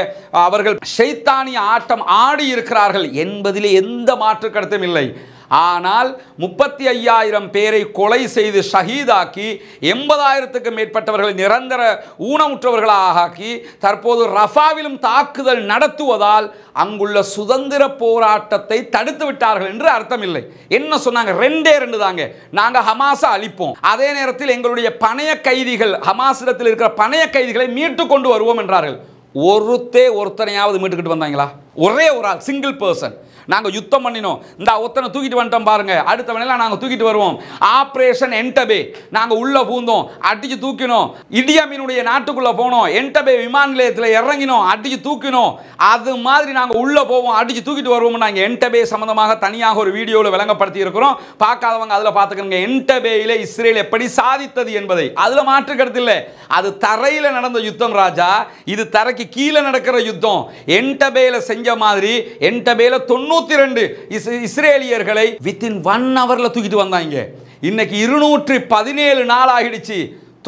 அவர்கள் ஷைத்தானிய ஆட்டம் ஆடி இருக்கிறார்கள் என்பதிலே எந்த மாற்று கருத்தும் இல்லை. ஆனால் 35,000 பேரை கொலை செய்து ஷஹீதாக்கி 80,000க்கும் மேற்பட்டவர்களை நிரந்தர ஊனமுற்றவர்களாக ஆக்கி தற்போது ரஃபாவிலும் தாக்குதல் நடத்துவதால் அங்குள்ள சுதந்திர போராட்டத்தை தடுத்து விட்டார்கள் என்று அர்த்தம் இல்லை. என்ன சொன்னாங்க? 2 தாங்க, நாங்கள் ஹமாஸை அழிப்போம், அதே நேரத்தில் எங்களுடைய பணைய கைதிகள், ஹமாஸிடத்தில் இருக்கிற பணைய கைதிகளை மீட்டு கொண்டு வருவோம் என்றார்கள். ஒருத்தனையாவது மீட்டுக்கிட்டு வந்தாங்களா? ஒரே ஒரு ஆள், சிங்கிள் பர்சன். நாங்கள் யுத்தம் பண்ணினோம், இந்த ஒத்தனை தூக்கிட்டு வந்துட்டோம் பாருங்க, அடுத்த வேளையில நாங்கள் தூக்கிட்டு வருவோம். ஆபரேஷன் என்டபே, நாங்கள் உள்ள பூந்தோம், அடிச்சு தூக்கினோம். இடியாமீனுடைய நாட்டுக்குள்ள போனோம், என்டபே விமான நிலையத்தில் இறங்கினோம், அடிச்சு தூக்கினோம். அது மாதிரி நாங்கள் உள்ள போவோம், அடிச்சு தூக்கிட்டு வருவோம். நாங்கள் என்டபே சம்பந்தமாக தனியாக ஒரு வீடியோவில் விளங்கப்படுத்தி இருக்கிறோம், பார்க்காதவங்க அதில் பார்த்துக்கணுங்க. என்டபேயில் இஸ்ரேல் எப்படி சாதித்தது என்பதை. அதில் மாற்று கருத்து இல்லை, அது தரையில் நடந்த யுத்தம் ராஜா, இது தரைக்கு கீழே நடக்கிற யுத்தம். என்டபேயில் செஞ்ச மாதிரி என்டபேயில் 92 இஸ்ரேலியர்களை வித்தின் 1 ஹவர்ல தூக்கிட்டு வந்தாங்க. இன்னைக்கு 217 நாள் ஆகிடுச்சு.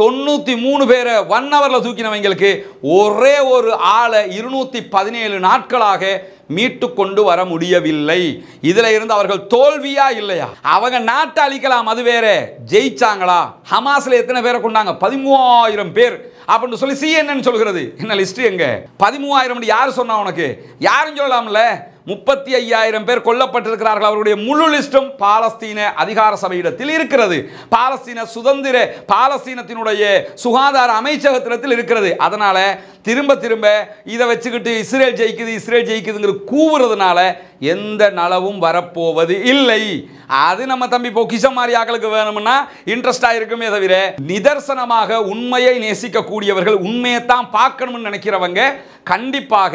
93 பேரை 1 ஹவர்ல தூக்கினவங்களுக்கு ஒரே ஒரு ஆளை 217 நாட்களாக மீட்டு கொண்டு வர முடியவில்லை. இதுல இருந்து அவர்கள் தோல்வியா இல்லையா? அவங்க நாட்டை அழிக்கலாம், அது வேற. ஜெயிச்சாங்களா? ஹமாஸ்ல எத்தனை பேரை கொண்டாங்க? 13,000 பேர் அப்படின்னு சொல்லி CNN சொல்கிறது. என்ன லிஸ்ட் எங்க? 13,000 யார் சொன்னா உனக்கு? யாரும் சொல்லலாம்ல. 35,000 பேர் கொல்லப்பட்டிருக்கிறார்கள். அவருடைய முழு லிஸ்டும் பாலஸ்தீன அதிகார சபையிடத்தில் இருக்கிறது. பாலஸ்தீனத்தினுடைய சுகாதார அமைச்சகத்தில் இருக்கிறது. அதனால திரும்ப இதை வச்சுக்கிட்டு இஸ்ரேல் ஜெயிக்குதுங்கிற கூவுறதுனால எந்த நலவும் வரப்போவது இல்லை. அது நம்ம தம்பி பொக்கிஷம் மாதிரி ஆக்களுக்கு வேணும்னா இன்ட்ரெஸ்டா இருக்குமே தவிர, நிதர்சனமாக உண்மையை நேசிக்கக்கூடியவர்கள், உண்மையை தான் பார்க்கணும்னு நினைக்கிறவங்க கண்டிப்பாக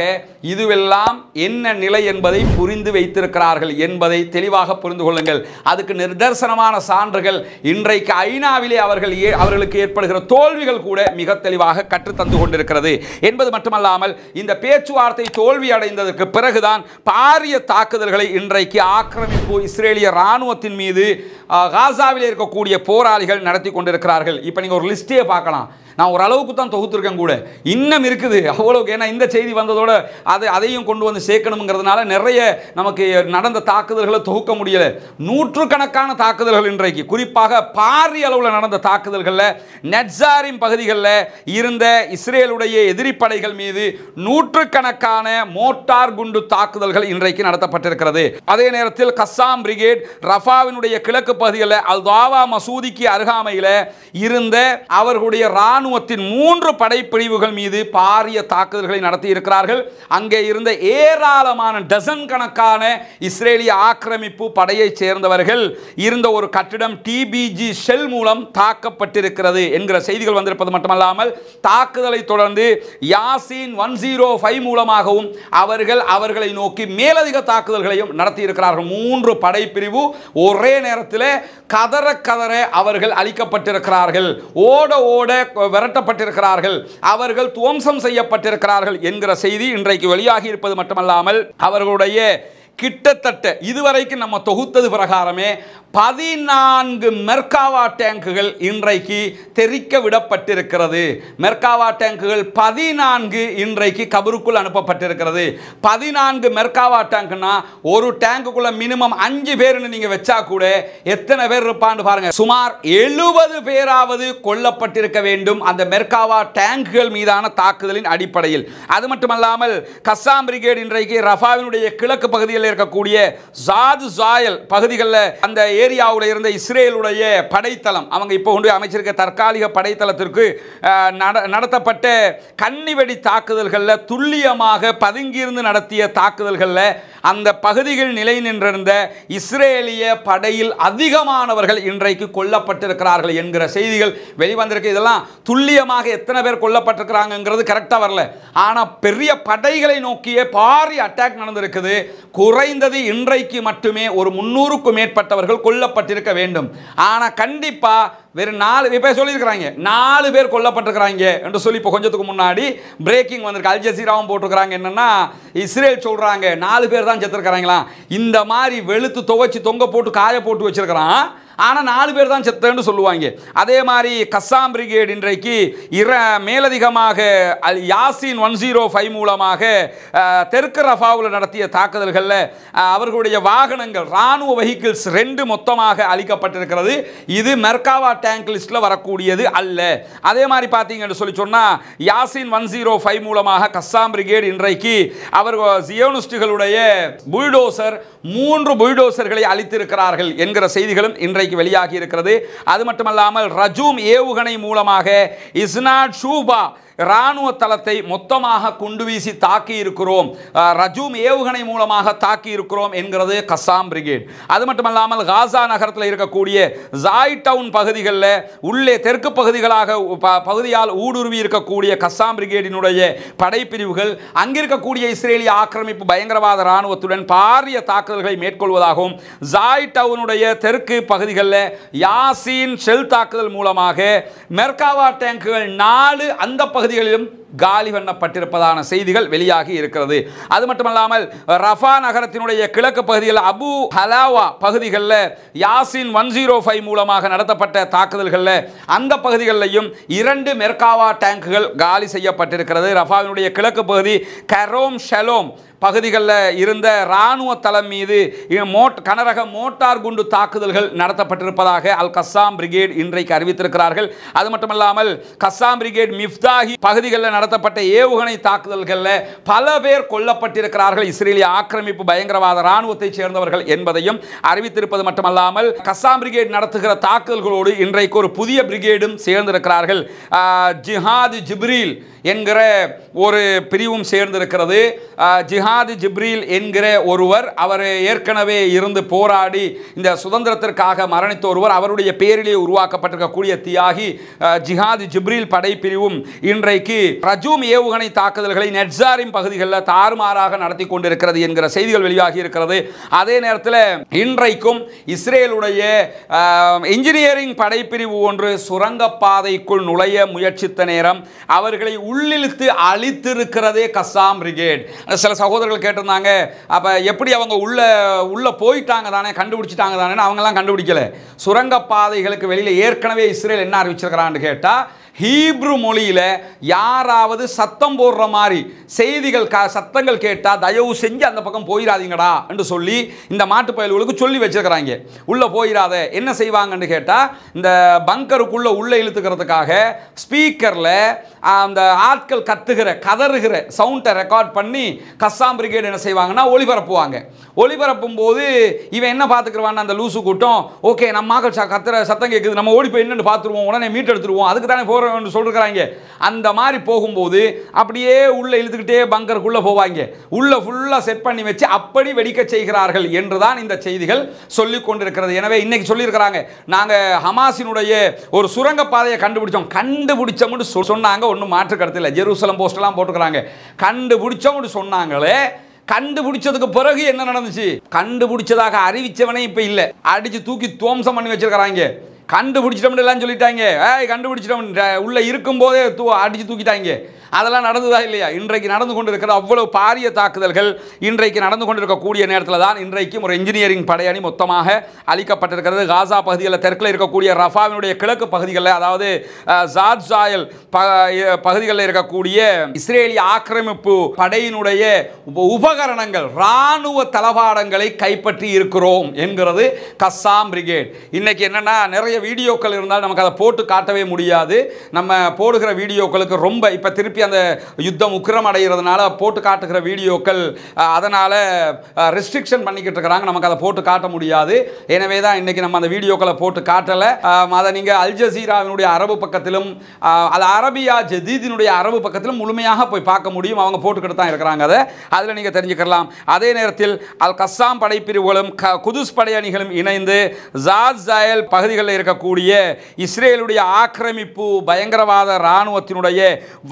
இதுவெல்லாம் என்ன நிலை என்பதை புரிந்து வைத்திருக்கிறார்கள் என்பதை தெளிவாக புரிந்து கொள்ளுங்கள். அதுக்கு நிதர்சனமான சான்றுகள் இன்றைக்கு ஐநாவிலே அவர்களுக்கு ஏற்படுகிற தோல்விகள் கூட மிக தெளிவாக கற்றுத்தந்து கொண்டிருக்கிறது என்பது மட்டுமல்லாமல், இந்த பேச்சுவார்த்தை தோல்வி அடைந்ததற்கு பிறகுதான் பாரிய தாக்குதல்களை இன்றைக்கு ஆக்கிரமிப்பு இஸ்ரேலிய இராணுவத்தின் மீது காசாவில் இருக்கக்கூடிய போராளிகள் நடத்தி கொண்டிருக்கிறார்கள். இப்போ நீங்க ஒரு லிஸ்டே பார்க்கலாம். நான் ஒரு அளவுக்கு தான் தொகுத்திருக்கேன், கூட இன்னும் இருக்குது அவ்வளவுக்கு. ஏன்னா இந்த செய்தி வந்ததோட அதையும் கொண்டு வந்து சேர்க்கணுங்கிறதுனால நிறைய நமக்கு நடந்த தாக்குதல்களை தொகுக்க முடியல. நூற்றுக்கணக்கான தாக்குதல்கள் இன்றைக்கு, குறிப்பாக பாரிய அளவில் நடந்த தாக்குதல்களில் நெட்சாரிம் பகுதிகளில் இருந்த இஸ்ரேலுடைய எதிரிப்படைகள் மீது நூற்றுக்கணக்கான மோட்டார் குண்டு தாக்குதல்கள் இன்றைக்கு நடத்தப்பட்டிருக்கிறது. அதே நேரத்தில் கஸ்ஸாம் பிரிகேட் ரஃபாவினுடைய கிழக்கு பகுதிகளில் அல்-தாவா மசூதிக்கு அருகாமையில் இருந்த அவர்களுடைய இராணுவத்தின் 3 படைப்பிரிவுகள் மீது பாரிய தாக்குதல்களை நடத்தி இருக்கிறார்கள். அங்கே இருந்த ஏராளமான டசன் கணக்கான இஸ்ரேலிய ஆக்கிரமிப்பு படையைச் சேர்ந்தவர்கள் இருந்த ஒரு கட்டிடம் டிபிஜி ஷெல் மூலம் தாக்கப்பட்டிருக்கிறது என்கிற செய்திகள் வந்திருப்பது மட்டுமல்லாமல், தாக்குதலை தொடர்ந்து யாசின் 105 மூலமாகவும் அவர்களை நோக்கி மேலதிக தாக்குதல்களையும் நடத்தி இருக்கிறார்கள். 3 படைப்பிரிவு ஒரே நேரத்தில் கதற அவர்கள் அழிக்கப்பட்டிருக்கிறார்கள், ஓட விரட்டப்பட்டிருக்கிறார்கள், அவர்கள் துவம்சம் செய்யப்பட்டிருக்கிறார்கள் என்கிற செய்தி இன்றைக்கு வெளியாகி இருப்பது மட்டுமல்லாமல், அவர்களுடைய கிட்டத்தட்ட இதுவரைக்கும் நம்ம தொகுத்தது பிரகாரமே 14 மெர்காவா டேங்குகள் இன்றைக்கு தெரிக்க விடப்பட்டிருக்கிறது. மெர்காவா டேங்குகள் 14 இன்றைக்கு கபருக்குள் அனுப்பப்பட்டிருக்கிறது. 14 மெர்காவா டேங்குனா ஒரு டேங்குக்குள்ள மினிமம் 5 பேர்னு நீங்க வச்சா கூட எத்தனை பேர் இருப்பான்னு பாருங்க. சுமார் 70 பேராவது கொல்லப்பட்டிருக்க வேண்டும் அந்த மெர்காவா டேங்குகள் மீதான தாக்குதலின் அடிப்படையில். அது மட்டுமல்லாமல் கஸ்ஸாம் பிரிகேட் இன்றைக்கு ரஃபாவினுடைய கிழக்கு பகுதியில் இருக்கக்கூடிய ஜாயல் பகுதிகளில் அந்த ஏரியாவில் இருந்த இஸ்ரேலுடைய படைத்தளம், அவங்க இப்போ கொண்டு அமைச்சிருக்க தற்காலிக படைத்தளத்திற்கு நடத்தப்பட்ட கன்னிவெடி தாக்குதல்களில் துல்லியமாக பதுங்கியிருந்து நடத்திய தாக்குதல்களில் அந்த பகுதியில் நிலை நின்றிருந்த இஸ்ரேலிய படையில் அதிகமானவர்கள் இன்றைக்கு கொல்லப்பட்டிருக்கிறார்கள் என்கிற செய்திகள் வெளிவந்திருக்கு. இதெல்லாம் துல்லியமாக எத்தனை பேர் கொல்லப்பட்டிருக்கிறாங்கிறது கரெக்டாக வரல, ஆனால் பெரிய படைகளை நோக்கிய பாரிய அட்டாக் நடந்திருக்குது. குறைந்தது இன்றைக்கு மட்டுமே ஒரு 300க்கும் மேற்பட்டவர்கள் கொல்லப்பட்டிருக்க வேண்டும். ஆனால் கண்டிப்பாக வெறும் 4 இப்போ சொல்லியிருக்கிறாங்க 4 பேர் கொல்லப்பட்டிருக்கிறாங்க என்று சொல்லி இப்போ கொஞ்சத்துக்கு முன்னாடி பிரேக்கிங் வந்திருக்கு. அல் ஜசீராவும் போட்டிருக்கிறாங்க. என்னன்னா இஸ்ரேல் சொல்றாங்க 4 பேர் தான் செத்துருக்கிறாங்களா. இந்த மாதிரி வெளுத்து துவைச்சு தொங்க போட்டு காய போட்டு வச்சிருக்கிறான். ஆனால் 4 பேர் தான் செத்தன்னு சொல்லுவாங்க. அதே மாதிரி கஸ்ஸாம் பிரிகேட் இன்றைக்கு மேலதிகமாக யாசின் 105 மூலமாக தெற்கு ரஃபாவில் நடத்திய தாக்குதல்களில் அவர்களுடைய வாகனங்கள் இராணுவ வெஹிக்கிள்ஸ் 2 மொத்தமாக அளிக்கப்பட்டிருக்கிறது. இது மெர்காவா டேங்க் லிஸ்ட்டில் வரக்கூடியது அல்ல. அதே மாதிரி பார்த்தீங்கன்னு சொல்லி சொன்னால் யாசின் 105 மூலமாக கஸ்ஸாம் பிரிகேட் இன்றைக்கு அவர் ஜியோனிஸ்டுகளுடைய புல்டோசர் 3 புல்டோசர்களை அளித்திருக்கிறார்கள் என்கிற செய்திகளும் இன்றைக்கு வெளியாகி இருக்கிறது. அது மட்டுமல்லாமல் ரஜூம் ஏவுகணை மூலமாக இஸ்னாட் ஷூபா இராணுவ தளத்தை மொத்தமாக குண்டு வீசி தாக்கி இருக்கிறோம். ரஜூம் ஏவுகணை மூலமாக தாக்கி இருக்கிறோம் என்கிறது கஸ்ஸாம் பிரிகேட். அது மட்டுமல்லாமல் காசா நகரத்தில் இருக்கக்கூடிய ஜாய் டவுன் பகுதிகளில் உள்ளே தெற்கு பகுதியால் ஊடுருவி இருக்கக்கூடிய கஸ்ஸாம் பிரிகேடினுடைய படைப்பிரிவுகள் அங்கிருக்கக்கூடிய இஸ்ரேலிய ஆக்கிரமிப்பு பயங்கரவாத இராணுவத்துடன் பாரிய தாக்குதல்களை மேற்கொள்வதாகவும் ஜாய் டவுனுடைய தெற்கு பகுதிகளில் யாசின் ஷெல் தாக்குதல் மூலமாக மெர்காவா டேங்குகள் 4 அந்த பகுதிகளிலும் காலி பண்ணப்பட்டிருப்பதான செய்திகள் வெளியாகி இருக்கிறது. அது மட்டுமல்லாமல் ரஃபா நகரத்தினுடைய கிழக்கு பகுதியில் அபு ஹலாவா பகுதிகளில் யாசின் 105 மூலமாக நடத்தப்பட்ட தாக்குதல்களில் அந்த பகுதிகளிலையும் 2 மெர்காவா டேங்குகள் காலி செய்யப்பட்டிருக்கிறது. ரஃபாவினுடைய கிழக்கு பகுதி கரோம் ஷலோம் பகுதிகளில் இருந்த இராணுவ தளம் மீது கனரக மோட்டார் குண்டு தாக்குதல்கள் நடத்தப்பட்டிருப்பதாக அல் கஸ்ஸாம் பிரிகேட் இன்றைக்கு அறிவித்திருக்கிறார்கள். அது மட்டுமல்லாமல் கஸ்ஸாம் பிரிகேட் மிஃப்தாஹி பகுதிகளில் நடத்தப்பட்ட ஏவுகணை தாக்குதல்களில் பல பேர் கொல்லப்பட்டிருக்கிறார்கள் இஸ்ரேலிய ஆக்கிரமிப்பு பயங்கரவாத இராணுவத்தை சேர்ந்தவர்கள் என்பதையும் அறிவித்திருப்பது மட்டுமல்லாமல் கஸ்ஸாம் பிரிகேட் நடத்துகிற தாக்குதல்களோடு இன்றைக்கு ஒரு புதிய பிரிகேடும் சேர்ந்திருக்கிறார்கள். ஜிஹாத் ஜிப்ரீல் என்கிற ஒரு பிரிவும் சேர்ந்திருக்கிறது. ஜிஹாத் ஜிப்ரீல் என்கிற ஒருவர் அவர் ஏற்கனவே இருந்து போராடி இந்த சுதந்திரத்திற்காக மரணித்த ஒருவர், அவருடைய பேரிலே உருவாக்கப்பட்டிருக்கக்கூடிய தியாகி ஜிஹாத் ஜிப்ரீல் படைப்பிரிவும் இன்றைக்கு ரஜூம் ஏவுகணை தாக்குதல்களை நெட்சாரிம் பகுதிகளில் தாறுமாறாக நடத்தி கொண்டிருக்கிறது என்கிற செய்திகள் வெளியாகி இருக்கிறது. அதே நேரத்தில் இன்றைக்கும் இஸ்ரேலுடைய இன்ஜினியரிங் படைப்பிரிவு ஒன்று சுரங்கப்பாதைக்குள் நுழைய முயற்சித்த நேரம் அவர்களை உள்ளிழுத்து அழித்திருக்கிறதே கஸ்ஸாம் பிரிகேட். சில சகோதரர்கள் கேட்டிருந்தாங்க, அப்போ எப்படி அவங்க உள்ள போயிட்டாங்க தானே, கண்டுபிடிச்சிட்டாங்க தானே? அவங்கெல்லாம் கண்டுபிடிக்கல. சுரங்கப்பாதைகளுக்கு வெளியில் ஏற்கனவே இஸ்ரேல் என்ன அறிவிச்சிருக்கிறான்னு கேட்டால், ஹீப்ரு மொழியில் யாராவது சத்தம் போடுற மாதிரி சத்தங்கள் கேட்டால் தயவு செஞ்சு அந்த பக்கம் போயிடாதீங்கடா என்று சொல்லி இந்த மாட்டு பயல்களுக்கு சொல்லி வச்சிருக்கிறாங்க. உள்ளே போயிடாத. என்ன செய்வாங்கன்னு கேட்டால், இந்த பங்கருக்குள்ளே உள்ளே இழுத்துக்கிறதுக்காக ஸ்பீக்கரில் அந்த ஆட்கள் கதறுகிற சவுண்டை ரெக்கார்ட் பண்ணி கஸ்ஸாம் பிரிகேட் என்ன செய்வாங்கன்னா ஒளிபரப்புவாங்க. ஒளிபரப்பும் போது இவன் என்ன பார்த்துக்குருவான், அந்த லூசு கூட்டம், ஓகே நம்ம கத்துற சத்தம் கேட்குது, நம்ம ஓடி போய் என்னன்னு பார்த்துருவோம், உடனே மீட் எடுத்துருவோம், அதுக்கு தானே போகிற சொல்லிருக்கிறாங்க. அந்த மாதிரி போகும்போது அப்படியே உள்ள இழுத்துக்கிட்டே பங்கருக்குள்ள போவாங்க. உள்ள ஃபுல்லா செட் பண்ணி வச்சு அப்படி வெடிக்க செய்கிறார்கள் என்றுதான் இந்த செய்திகள் சொல்லிக் கொண்டிருக்கிறது. எனவே இன்னைக்கு சொல்லியிருக்கிறாங்க, நாங்க ஹமாஸினுடைய ஒரு சுரங்கப்பாதையை கண்டுபிடிச்சோம்னு சொன்னாங்க. ஒன்றும் மாற்று கருத்து இல்லை. ஜெருசலம் போஸ்ட் எல்லாம் போட்டுக்கிறாங்க. கண்டுபிடிச்சோம்னு சொன்னாங்களே, கண்டுபிடிச்சதுக்கு பிறகு என்ன நடந்துச்சு? கண்டுபிடிச்சதாக அறிவிச்சவனே இப்ப இல்ல, அடிச்சு தூக்கி துவம்சம் பண்ணி வச்சிருக்கிறாங்க. கண்டுபிடிச்சிட்டோம் எல்லாம் சொல்லிட்டாங்க, கண்டுபிடிச்சிட்டோம் உள்ள இருக்கும் போதே அடிச்சு தூக்கிட்டாங்க. அதெல்லாம் நடந்ததா இல்லையா? இன்றைக்கு நடந்து கொண்டிருக்கிற அவ்வளவு பாரிய தாக்குதல்கள் இன்றைக்கு நடந்து கொண்டிருக்கக்கூடிய நேரத்தில் தான் இன்றைக்கும் ஒரு இன்ஜினியரிங் படையணி மொத்தமாக அளிக்கப்பட்டிருக்கிறது. காசா பகுதிகளில் தெற்கில் இருக்கக்கூடிய ரஃபாவினுடைய கிழக்கு பகுதிகளில், அதாவது ஜாத்சாயல் பகுதிகளில் இருக்கக்கூடிய இஸ்ரேலிய ஆக்கிரமிப்பு படையினுடைய உபகரணங்கள், இராணுவ தளபாடங்களை கைப்பற்றி இருக்கிறோம் என்கிறது கஸ்ஸாம் பிரிகேட். இன்னைக்கு என்னன்னா, நிறைய வீடியோக்கள் இருந்தால் நமக்கு அதை போட்டு காட்டவே முடியாது. நம்ம போடுகிற வீடியோக்களுக்கு ரொம்ப இப்போ திருப்பி அந்த யுத்தம் உக்கிரம் அடைகிறதுனால போட்டு காட்டுகிற வீடியோக்கள் அதனால ரெஸ்ட்ரிக்ஷன் பண்ணிக்கிட்டு இருக்கிறாங்க. நமக்கு அதை போட்டு காட்ட முடியாது. எனவே தான் இன்னைக்கு நம்ம அந்த வீடியோக்களை போட்டு காட்டலை. அதை நீங்கள் அல் ஜசீராவினுடைய அரபு பக்கத்திலும் அல் அரபியா ஜதீதினுடைய அரபு பக்கத்திலும் முழுமையாக போய் பார்க்க முடியும். அவங்க போட்டுக்கிட்டு தான் இருக்கிறாங்க. அதில் நீங்கள் தெரிஞ்சுக்கலாம். அதே நேரத்தில் அல் கஸ்ஸாம் படைப்பிரிவுகளும் குதுஸ் படையணிகளும் இணைந்து ஜாத்சாயல் பகுதிகளில் அங்கிருக்கக்கூடிய இஸ்ரேலுடைய ஆக்கிரமிப்பு பயங்கரவாத இராணுவத்தினுடைய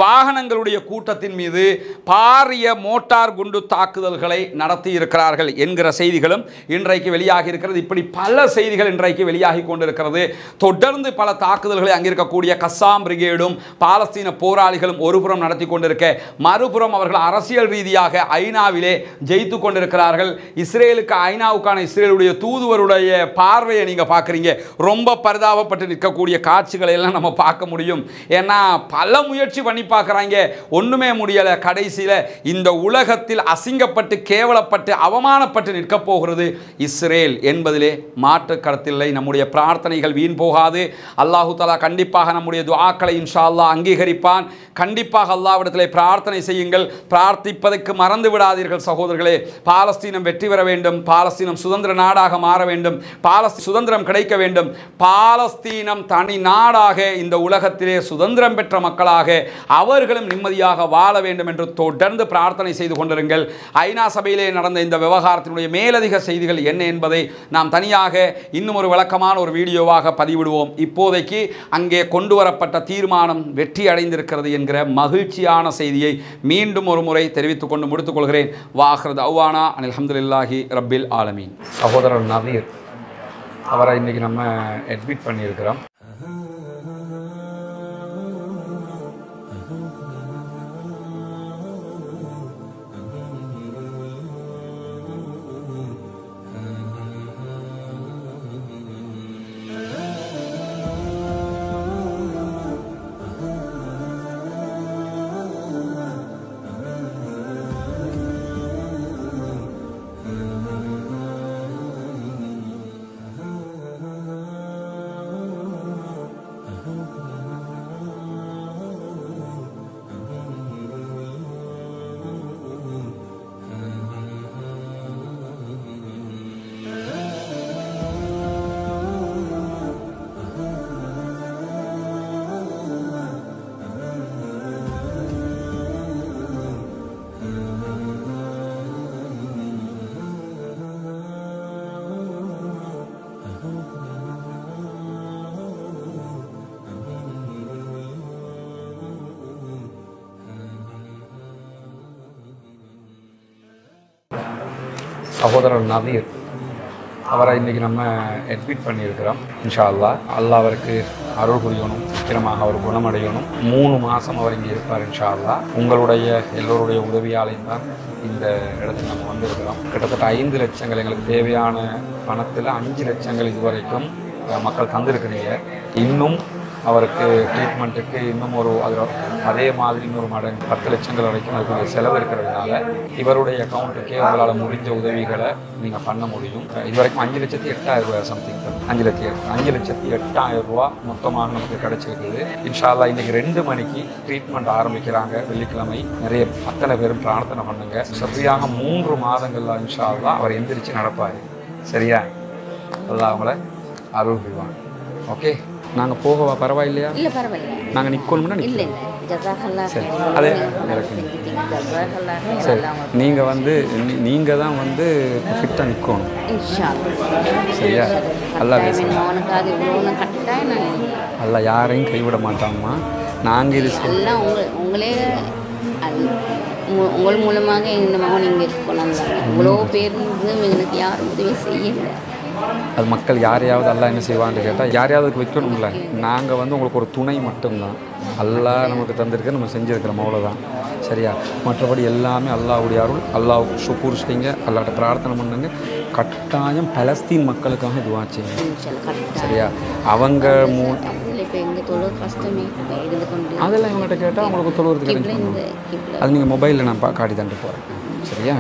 வாகனங்களுடைய கூட்டத்தின் மீது பாரிய மோட்டார் குண்டு தாக்குதல்களை நடத்தி இருக்கிறார்கள் என்கிற செய்திகளும் இன்றைக்கு வெளியாகி இருக்கிறது. இப்படி பல செய்திகள் இன்றைக்கு வெளியாகி கொண்டிருக்கிறது. தொடர்ந்து பல தாக்குதல்களை அங்கிருக்கக்கூடிய கஸ்ஸாம் பிரிகேடும் பாலஸ்தீன போராளிகளும் ஒருபுறம் நடத்தி கொண்டிருக்க, மறுபுறம் அவர்கள் அரசியல் ரீதியாக ஐநாவிலே ஜெயித்து கொண்டிருக்கிறார்கள். இஸ்ரேலுக்கு ஐநாவுக்கான இஸ்ரேலுடைய தூதுவருடைய பார்வையை நீங்க பார்க்குறீங்க. ரொம்ப பரிதாபப்பட்டு நிற்கக்கூடிய காட்சிகளை எல்லாம் நம்ம பார்க்க முடியும். ஏன்னா பல முயற்சி பண்ணி பார்க்குறாங்க, ஒன்றுமே முடியலை. கடைசியில் இந்த உலகத்தில் அசிங்கப்பட்டு கேவலப்பட்டு அவமானப்பட்டு நிற்க போகிறது இஸ்ரேல் என்பதிலே மாற்று கருத்தில்லை. நம்முடைய பிரார்த்தனைகள் வீண் போகாது. அல்லாஹு தஆலா கண்டிப்பாக நம்முடைய துஆக்களை இன்ஷா அல்லாஹ் அங்கீகரிப்பான். கண்டிப்பாக அல்லாஹ்விடத்திலே பிரார்த்தனை செய்யுங்கள். பிரார்த்திப்பதற்கு மறந்து விடாதீர்கள் சகோதரர்களே. பாலஸ்தீனம் வெற்றி பெற வேண்டும், பாலஸ்தீனம் சுதந்திர நாடாக மாற வேண்டும், பாலஸ்தீன சுதந்திரம் கிடைக்க வேண்டும், பாலஸ்தீனம் தனி நாடாக இந்த உலகத்திலே சுதந்திரம் பெற்ற மக்களாக அவர்களும் நிம்மதியாக வாழ வேண்டும் என்று தொடர்ந்து பிரார்த்தனை செய்து கொண்டிருங்கள். ஐநா சபையிலே நடந்த இந்த விவகாரத்தினுடைய மேலதிக செய்திகள் என்ன என்பதை நாம் தனியாக இன்னும் ஒரு விளக்கமான ஒரு வீடியோவாக பதிவிடுவோம். இப்போதைக்கு அங்கே கொண்டு வரப்பட்ட தீர்மானம் வெற்றி அடைந்திருக்கிறது என்கிற மகிழ்ச்சியான செய்தியை மீண்டும் ஒரு முறை தெரிவித்துக் கொண்டு முடித்துக் கொள்கிறேன். வாஹ்ரத் அவ்வானா அல்ஹம்துலில்லாஹி ரப்பில் ஆலமீன். சகோதரர் நவீர் அவரை இன்னைக்கு நம்ம அட்மிட் பண்ணியிருக்கிறோம். சகோதரர் நவீர் அவரை இன்றைக்கி நம்ம அட்மிட் பண்ணியிருக்கிறோம். இன்ஷா அல்லாஹ் அல்லாஹ் அவருக்கு அருள் புரியணும், சீக்கிரமாக அவர் குணமடையணும். 3 மாதம் அவர் இங்கே இருப்பார் இன்ஷா அல்லாஹ். உங்களுடைய எல்லோருடைய உதவியாலையும் தான் இந்த இடத்துக்கு நம்ம வந்திருக்கிறோம். கிட்டத்தட்ட 5 லட்சங்கள் எங்களுக்கு தேவையான பணத்தில் 5 லட்சங்கள் இதுவரைக்கும் மக்கள் தந்திருக்கிறீங்க. இன்னும் அவருக்கு ட்ரீட்மெண்ட்டுக்கு இன்னும் ஒரு அதே மாதிரி இன்னொரு மடங்கு 10 லட்சங்கள் வரைக்கும் அதுக்கு செலவு இருக்கிறதுனால இவருடைய அக்கௌண்ட்டுக்கே உங்களால் முடிஞ்ச உதவிகளை நீங்கள் பண்ண முடியும். இது வரைக்கும் 5,08,000 ரூபா சம்திங், 5,08,000 ரூபா மொத்தமாக நமக்கு கிடைச்சிருக்குது. இன்ஷா அல்லாஹ் இன்றைக்கி 2 மணிக்கு ட்ரீட்மெண்ட் ஆரம்பிக்கிறாங்க, வெள்ளிக்கிழமை. நிறைய அத்தனை பேரும் பிரார்த்தனை பண்ணுங்க. சரியாக 3 மாதங்கள்ல இன்ஷா அல்லாஹ் அவர் எந்திரிச்சு நடப்பார். சரியா? அல்லாஹ் அவங்கள அருள் புரிவாங்க. ஓகே, நாங்கள் போகவா? பரவாயில்லையா? இல்லை பரவாயில்ல, நாங்கள் நிற்கணும்னா இல்லை இல்லை ஜஸாக்கல்லாஹ் சரி. அதே சரி, நீங்கள் தான் ஃபிட்டாக நிற்கணும். இன்ஷா அல்லாஹ் சரியா? அல்லா அவனுக்காக இவ்வளோ கட்டாயம் அல்ல யாரையும் கைவிட மாட்டாங்கம்மா. நாங்கள் இது எல்லாம் உங்களே உங்கள் மூலமாக இந்த மகன் இங்கே இருக்கணும். இவ்வளோ பேர் எங்களுக்கு யாரும் உதவி செய்யலை. அது மக்கள் யாரையாவது அல்லா என்ன செய்வான்னு கேட்டால் யாரையாவது வைக்கணும்ல. நாங்கள் உங்களுக்கு ஒரு துணை மட்டும்தான். அல்லாஹ் நமக்கு தந்திருக்க நம்ம செஞ்சுருக்கிறோம், அவ்வளோதான். சரியா? மற்றபடி எல்லாமே அல்லாஹ்வுடைய அருள். அல்லாஹ்வுக்கு ஷுக்கூர் செய்யுங்க, அல்லாஹ்ட்ட பிரார்த்தனை பண்ணுங்க. கட்டாயம் பலஸ்தீன் மக்களுக்காக துஆ செய்யுங்க. சரியா? அவங்க அதெல்லாம் இவங்ககிட்ட கேட்டால் அவங்களுக்கு தொழுவதுக்கு அது நீங்கள் மொபைலில் நான் காட்டி தந்துட்டு போகிறேன். சரியா?